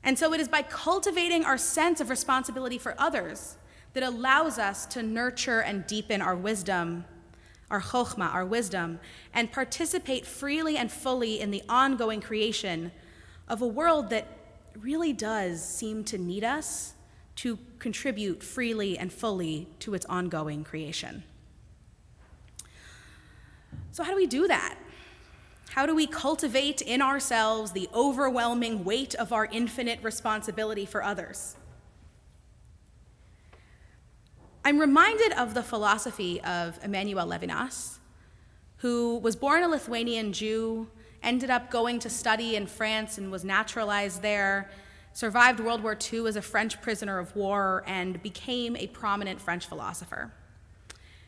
Speaker 2: And so it is by cultivating our sense of responsibility for others that allows us to nurture and deepen our wisdom, our chokhmah, our wisdom, and participate freely and fully in the ongoing creation of a world that really does seem to need us to contribute freely and fully to its ongoing creation. So how do we do that? How do we cultivate in ourselves the overwhelming weight of our infinite responsibility for others? I'm reminded of the philosophy of Emmanuel Levinas, who was born a Lithuanian Jew, ended up going to study in France and was naturalized there, survived World War II as a French prisoner of war, and became a prominent French philosopher.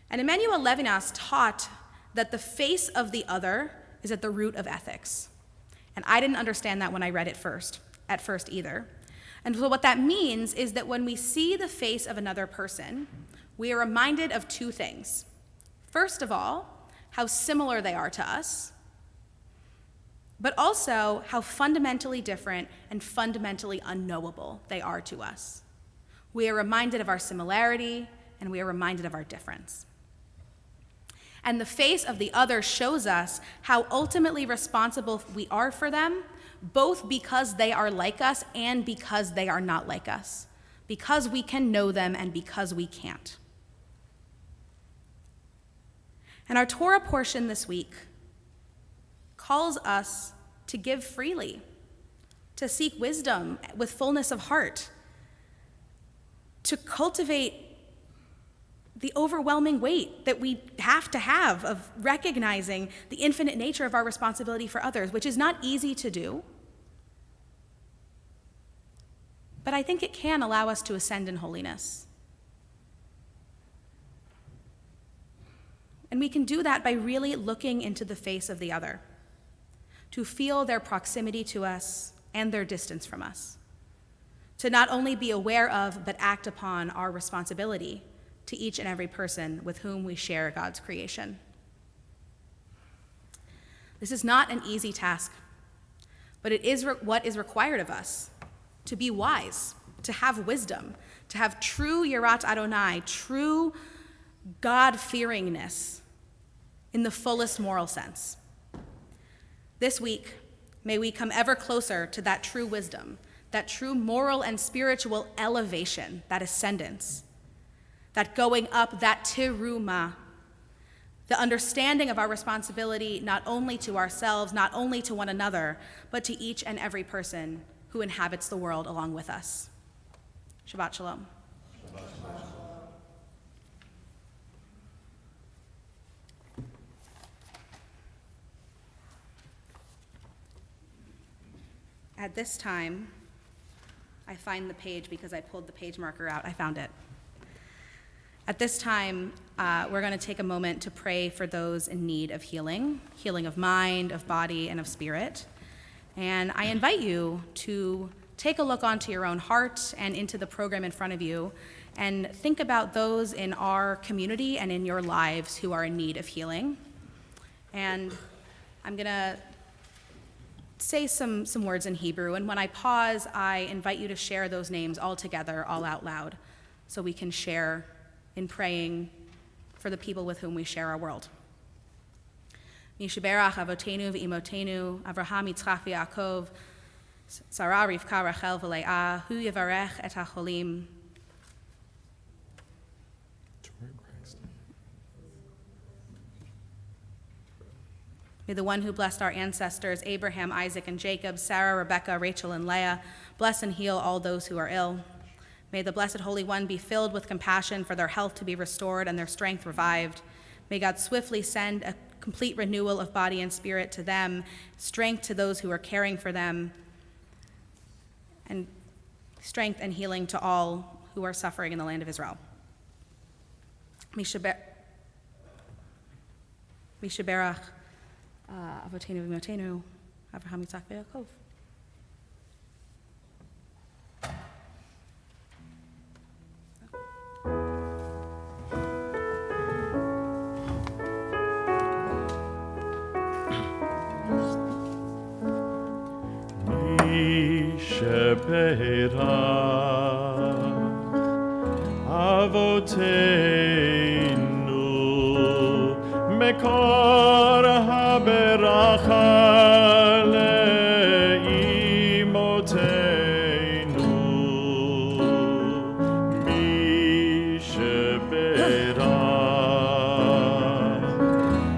Speaker 2: And Emmanuel Levinas taught that the face of the other is at the root of ethics. And I didn't understand that when I read it at first either. And so what that means is that when we see the face of another person, we are reminded of two things. First of all, how similar they are to us, but also how fundamentally different and fundamentally unknowable they are to us. We are reminded of our similarity, and we are reminded of our difference. And the face of the other shows us how ultimately responsible we are for them, both because they are like us and because they are not like us, because we can know them and because we can't. And our Torah portion this week calls us to give freely, to seek wisdom with fullness of heart, to cultivate the overwhelming weight that we have to have of recognizing the infinite nature of our responsibility for others, which is not easy to do. But I think it can allow us to ascend in holiness. And we can do that by really looking into the face of the other, to feel their proximity to us and their distance from us, to not only be aware of, but act upon our responsibility to each and every person with whom we share God's creation. This is not an easy task, but it is what is required of us, to be wise, to have wisdom, to have true Yirat Adonai, true God-fearingness in the fullest moral sense. This week, may we come ever closer to that true wisdom, that true moral and spiritual elevation, that ascendance, that going up, that teruma, the understanding of our responsibility not only to ourselves, not only to one another, but to each and every person who inhabits the world along with us. Shabbat shalom. Shabbat shalom. At this time, I find the page because I pulled the page marker out. I found it. At this time, we're going to take a moment to pray for those in need of healing of mind, of body, and of spirit. And I invite you to take a look onto your own heart and into the program in front of you and think about those in our community and in your lives who are in need of healing. And I'm going to say some words in Hebrew, and when I pause, I invite you to share those names all together, all out loud, so we can share in praying for the people with whom we share our world. Mishaberach Avotenu v'imotenu, Avraham, Yitzchak v'Yaakov, Sarah, Rivka, Rachel v'Leah, Hu Yevarech et HaCholim. May the one who blessed our ancestors, Abraham, Isaac, and Jacob, Sarah, Rebekah, Rachel, and Leah, bless and heal all those who are ill. May the Blessed Holy One be filled with compassion for their health to be restored and their strength revived. May God swiftly send a complete renewal of body and spirit to them, strength to those who are caring for them, and strength and healing to all who are suffering in the land of Israel. Mishaberach Avotenu v'Imotenu, Avraham, Yitzhak, v'Yaakov.
Speaker 1: Avotenu mekor haberacha leimotenu misheberach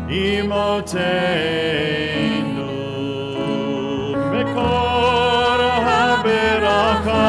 Speaker 1: imotenu mekor haberacha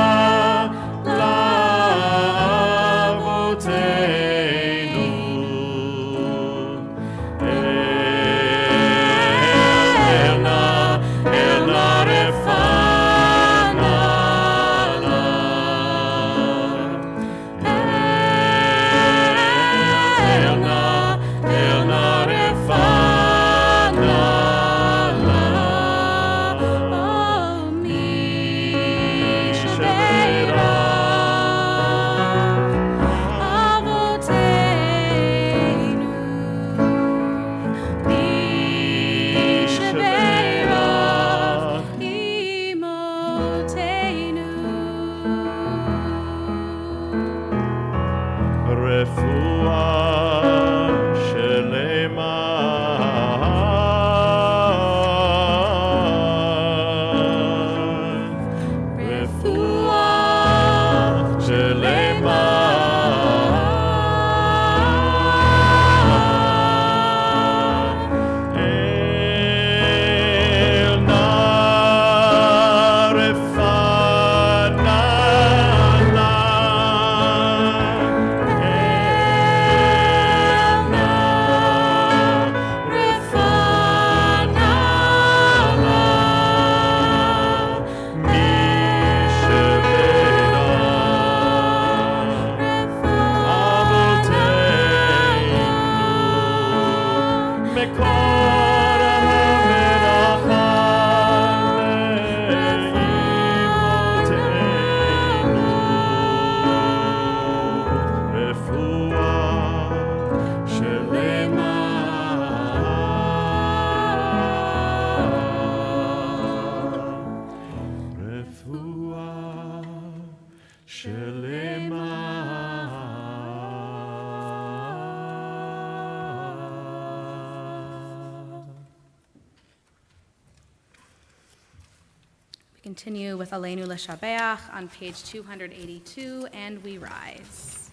Speaker 2: Continue with Aleinu L'Shabeach on page 282, and we rise.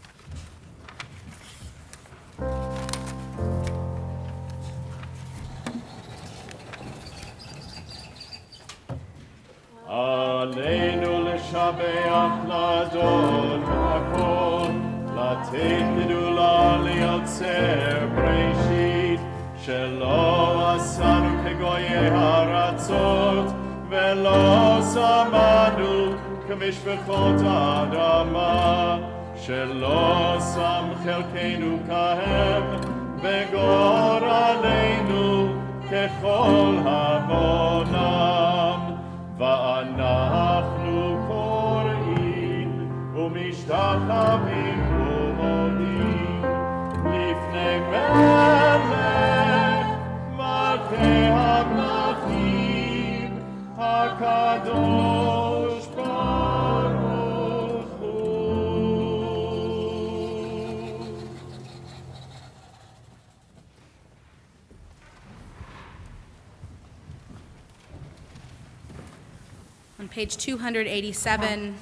Speaker 1: Aleinu L'Shabeach L'Adon Hakol, L'Atet Gedula L'Yotzer Breshit, Shelo Asanu Kegoye Haratzot, ולא שמענו כמשפחות האדמה, שלא שם חלקנו כהם, וגורלנו ככל המונם. ואנחנו קוראים ומשתחווים ומודים לפני מלך מלכי המלכים, הקדוש ברוך הוא.
Speaker 2: On page 287,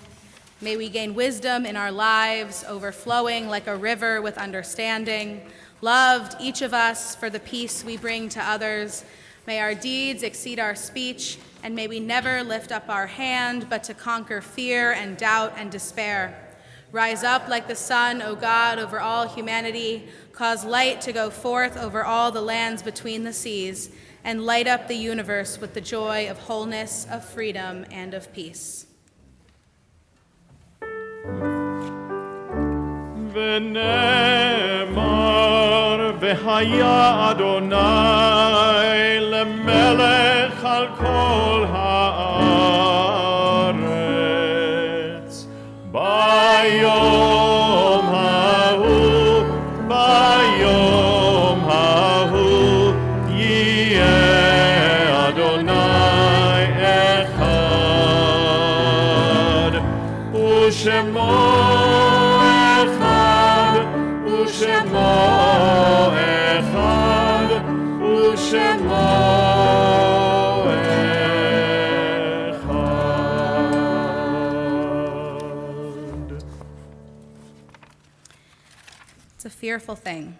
Speaker 2: may we gain wisdom in our lives, overflowing like a river with understanding, loved each of us for the peace we bring to others. May our deeds exceed our speech, and may we never lift up our hand but to conquer fear and doubt and despair. Rise up like the sun, O God, over all humanity. Cause light to go forth over all the lands between the seas, and light up the universe with the joy of wholeness, of freedom, and of peace.
Speaker 1: ונאמר והיה אדוני למלך על כל הארץ ביום ההוא יהיה אדוני אחד ושמו אחד ושמו אחד.
Speaker 2: It's a fearful thing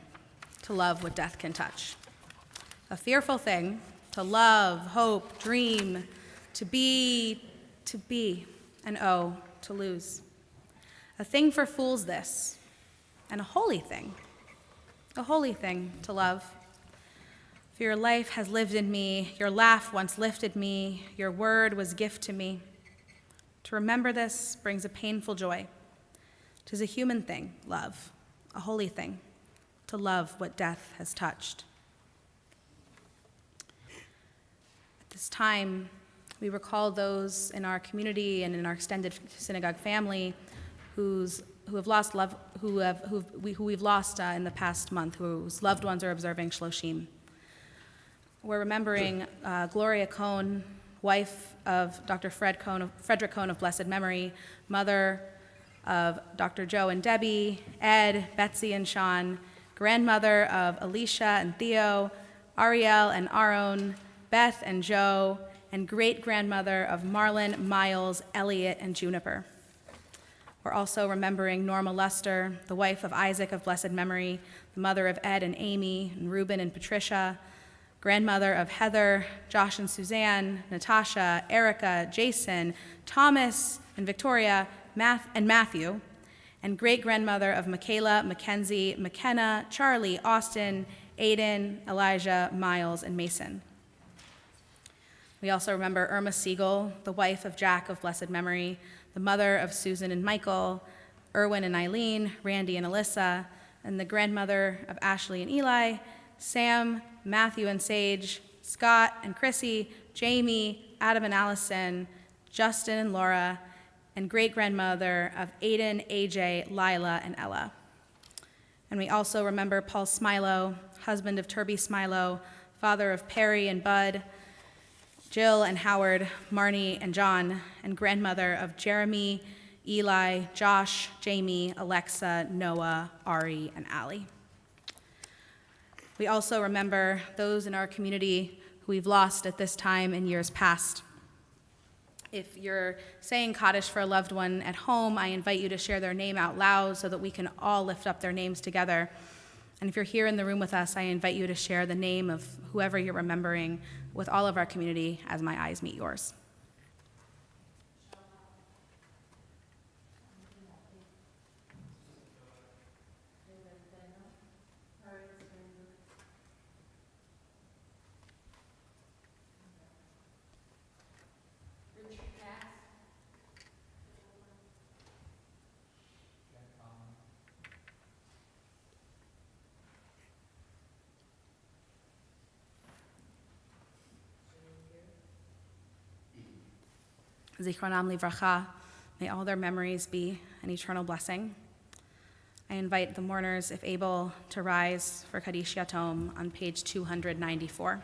Speaker 2: to love what death can touch. A fearful thing to love, hope, dream, to be, and oh, to lose. A thing for fools this, and a holy thing to love. For your life has lived in me, your laugh once lifted me, your word was gift to me. To remember this brings a painful joy. 'Tis a human thing, love, a holy thing, to love what death has touched. At this time, we recall those in our community and in our extended synagogue family who we've lost in the past month, whose loved ones are observing Shloshim. We're remembering Gloria Cohn, wife of Dr. Frederick Cohn of blessed memory, mother of Dr. Joe and Debbie, Ed, Betsy and Sean, grandmother of Alicia and Theo, Ariel and Aaron, Beth and Joe, and great-grandmother of Marlon, Miles, Elliot, and Juniper. We're also remembering Norma Luster, the wife of Isaac of blessed memory, the mother of Ed and Amy, and Reuben and Patricia, grandmother of Heather, Josh and Suzanne, Natasha, Erica, Jason, Thomas and Victoria, and Matthew, and great-grandmother of Michaela, Mackenzie, McKenna, Charlie, Austin, Aiden, Elijah, Miles, and Mason. We also remember Irma Siegel, the wife of Jack of blessed memory, the mother of Susan and Michael, Erwin and Eileen, Randy and Alyssa, and the grandmother of Ashley and Eli, Sam, Matthew and Sage, Scott and Chrissy, Jamie, Adam and Allison, Justin and Laura, and great-grandmother of Aiden, AJ, Lila, and Ella. And we also remember Paul Smilo, husband of Turby Smilo, father of Perry and Bud, Jill and Howard, Marnie and John, and grandmother of Jeremy, Eli, Josh, Jamie, Alexa, Noah, Ari, and Allie. We also remember those in our community who we've lost at this time in years past. If you're saying Kaddish for a loved one at home, I invite you to share their name out loud so that we can all lift up their names together. And if you're here in the room with us, I invite you to share the name of whoever you're remembering with all of our community as my eyes meet yours. Zichronam livracha, may all their memories be an eternal blessing. I invite the mourners, if able, to rise for Kaddish Yatom on page 294.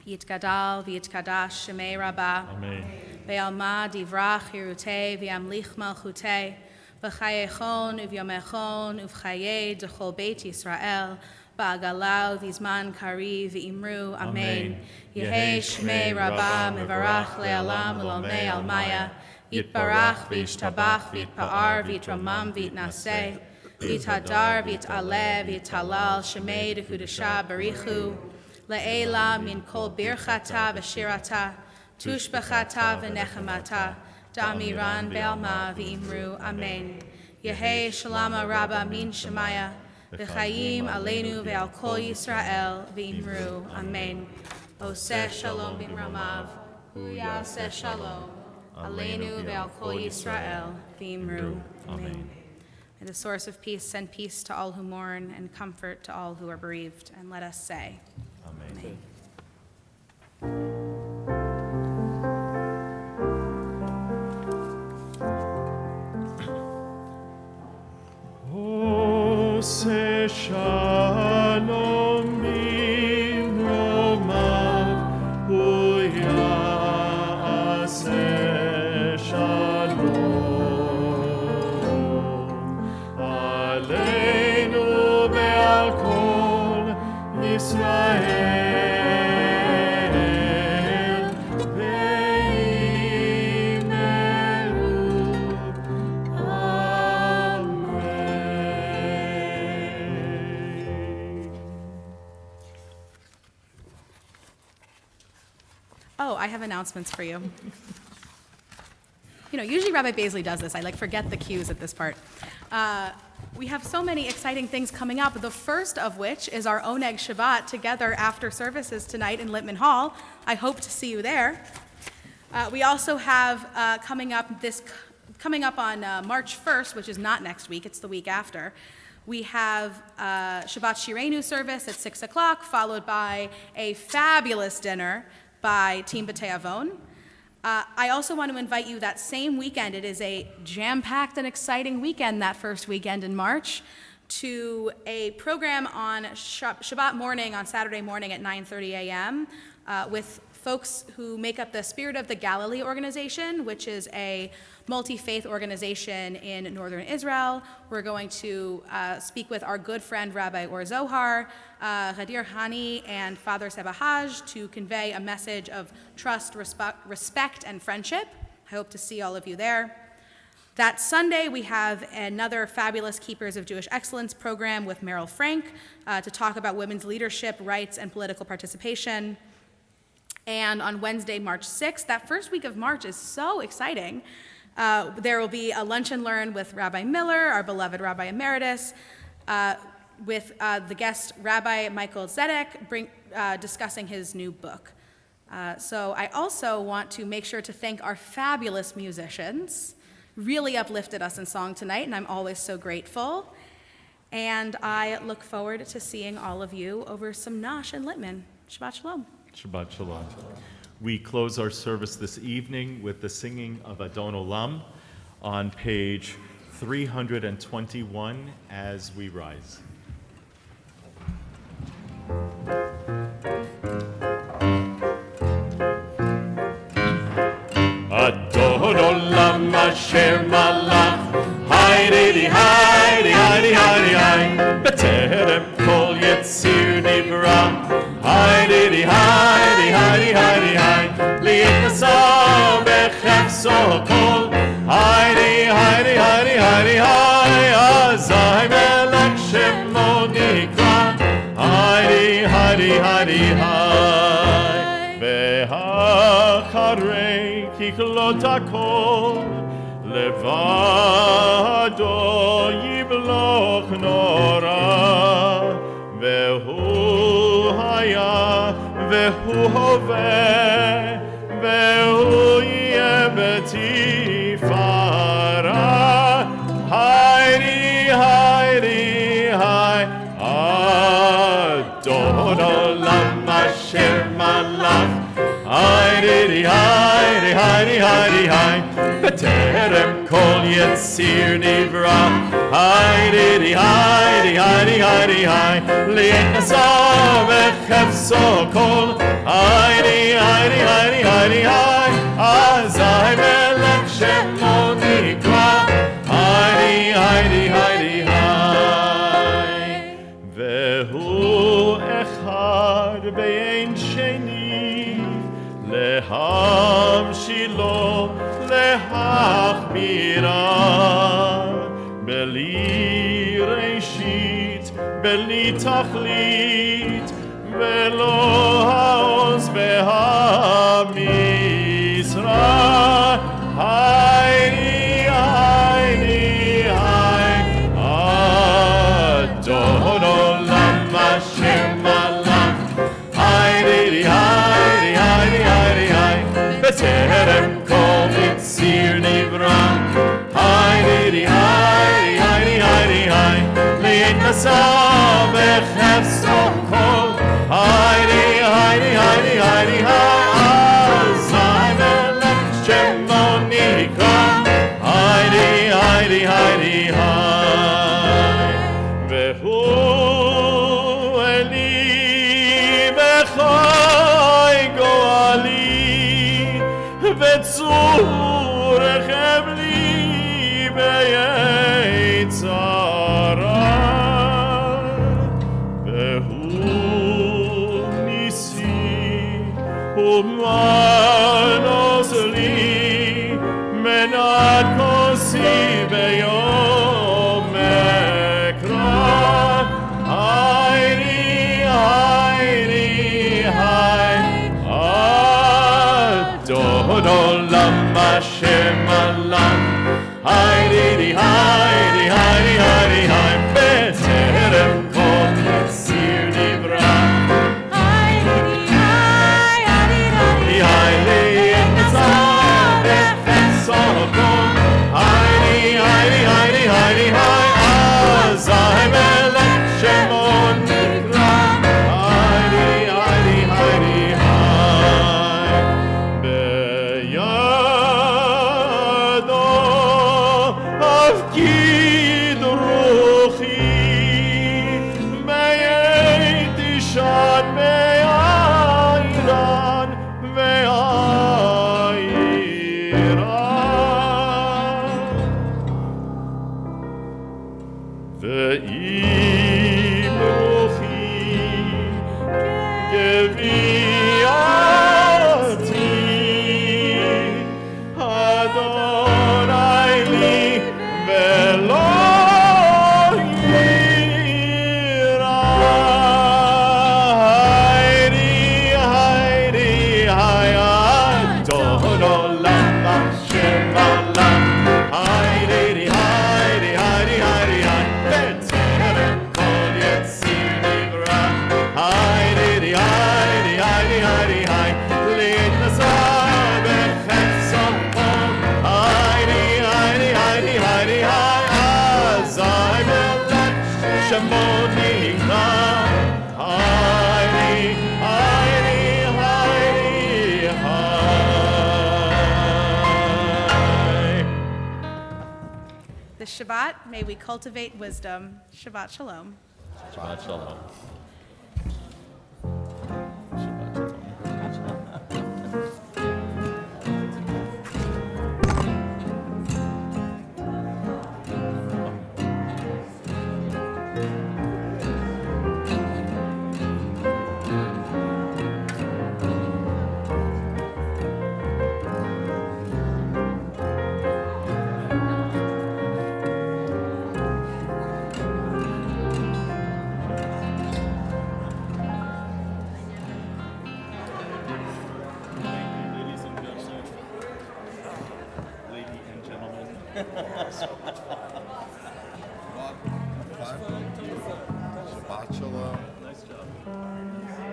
Speaker 2: Yitgadal v'yitkadash shemei Rabbah.
Speaker 1: Amen.
Speaker 2: Ve'alma divrach hirutei v'yamlich malchutei v'chayechon uvyomechon uv'chayei d'chol beit Yisrael ba'agalau v'zman kari v'imru Amen. Yehei shmei Rabbah mevarach le'alam u'l'olnei almaya yitbarach v'yishtabach v'yitpa'ar v'yitramam v'yitnaseh v'yithadar v'yit'aleh v'yithalal shemei d'chudasha barichu le'ela min kol birchata v'shirata tushbachata v'nechamata Damiran Be'alma V'imru Amen. Yehi Shalama Rabba Min Shemaya, V'chayim Aleinu Ve'al Kol Yisrael V'imru Amen. Oseh Shalom B'mramav, Hu Yaseh Shalom, Aleinu Ve'al Kol Yisrael V'imru Amen. May the source of peace send peace to all who mourn and comfort to all who are bereaved. And let us say,
Speaker 1: Amen. Ose shalom b'mromav, hu yaseh shalom. Aleinu ve'al kol Yisrael.
Speaker 2: oh, I have announcements for you. Usually Rabbi Baisley does this. I forget the cues at this part. We have so many exciting things coming up, the first of which is our Oneg Shabbat together after services tonight in Littman Hall. I hope to see you there. We also have coming up on March 1st, which is not next week, it's the week after. We have Shabbat Shirenu service at 6 o'clock, followed by a fabulous dinner by Team B'tei Avon. I also want to invite you that same weekend, it is a jam-packed and exciting weekend that first weekend in March, to a program on Shabbat morning, on Saturday morning at 9:30 a.m. With folks who make up the Spirit of the Galilee organization, which is a multi-faith organization in northern Israel. We're going to speak with our good friend Rabbi Or Zohar, Ghadir Hani, and Father Seba Haj to convey a message of trust, respect, and friendship. I hope to see all of you there. That Sunday, we have another fabulous Keepers of Jewish Excellence program with Meryl Frank to talk about women's leadership, rights, and political participation. And on Wednesday, March 6th, that first week of March is so exciting. There will be a lunch and learn with Rabbi Miller, our beloved Rabbi Emeritus, with the guest Rabbi Michael Zedek discussing his new book. So I also want to make sure to thank our fabulous musicians. Really uplifted us in song tonight, and I'm always so grateful. And I look forward to seeing all of you over some nosh in Littman. Shabbat Shalom.
Speaker 1: Shabbat Shalom. We close our service this evening with the singing of Adon Olam on page 321 as we rise. Adon Olam Asher Malach Haydi Haydi Haydi Haydi Haydi B'terem Kol Yetzir Nivra Haydi Haydi Haydi Haydi Haydi Li'etasa B'chefso Kol Haydi Haydi Haydi Haydi Haydi Azai Melech Shemo Nikra Haydi Haydi Haydi Haydi Ve'hacharei Kiklot HaKol Levado Yibloch Nora Ve'hu Haya Ve'hu Hoveh Ve'hu Yeh B'tifara Haydi Haydi Haydi Adon Olam Asher Malach Haydi Haydi Haydi Haydi Haydi B'terem Kol Yetzir Nivra Haydi Haydi Haydi Haydi Haydi Li'etasa B'chefso Kol Haydi Haydi Haydi Haydi Haydi Azai Melech Shemo Nikra Haydi Haydi Haydi Haydi Ve'hu Echad Be'ein Sheni Lehamshilo Lehachmira Beli Reishit Beli Tachlit Velo Haoz Ve'Hamizra Heidi, Heidi, Heidi, Heidi, Heidi. בטרם כל מציר נברא. Heidi, Heidi, Heidi, Heidi, Heidi. להתנסה בחפצו כל. Heidi, Heidi, Heidi, Heidi, Heidi. אזי מלך שמו נקרא. Heidi, Heidi, Heidi, Heidi. והוא אלי וחי גואלי וצור רכב לי ביצרה והוא ניסי ומנוס לי מנת כוסי ביום אקרא היידי היידי היי אדון עולם השם עלם היידי היידי היידי היידי היי בטרם כל יציר נברא היידי היידי היידי נצא בחפצו כל היידי היידי היידי היידי היי אזי מלך שמו נקרא היידי היידי היידי היי בידו הפקיד רוחי מייתי שד מאירן ואירן ואם רוחי גביעתי אדוני לי ולא יירא היידי היידי היי אדון עולם השם עלם היידי היידי היידי היידי היי בטרם כל יציר נברא היידי היידי היידי היידי היי להתנסה בחפצו כל היידי היידי היידי היידי היי אזי מלך שמו נקרא היידי היידי היידי היי
Speaker 2: This Shabbat, may we cultivate wisdom. Shabbat Shalom.
Speaker 1: Shabbat shalom. Ladies and gentlemen.
Speaker 5: Shabbat shalom.
Speaker 1: Nice job.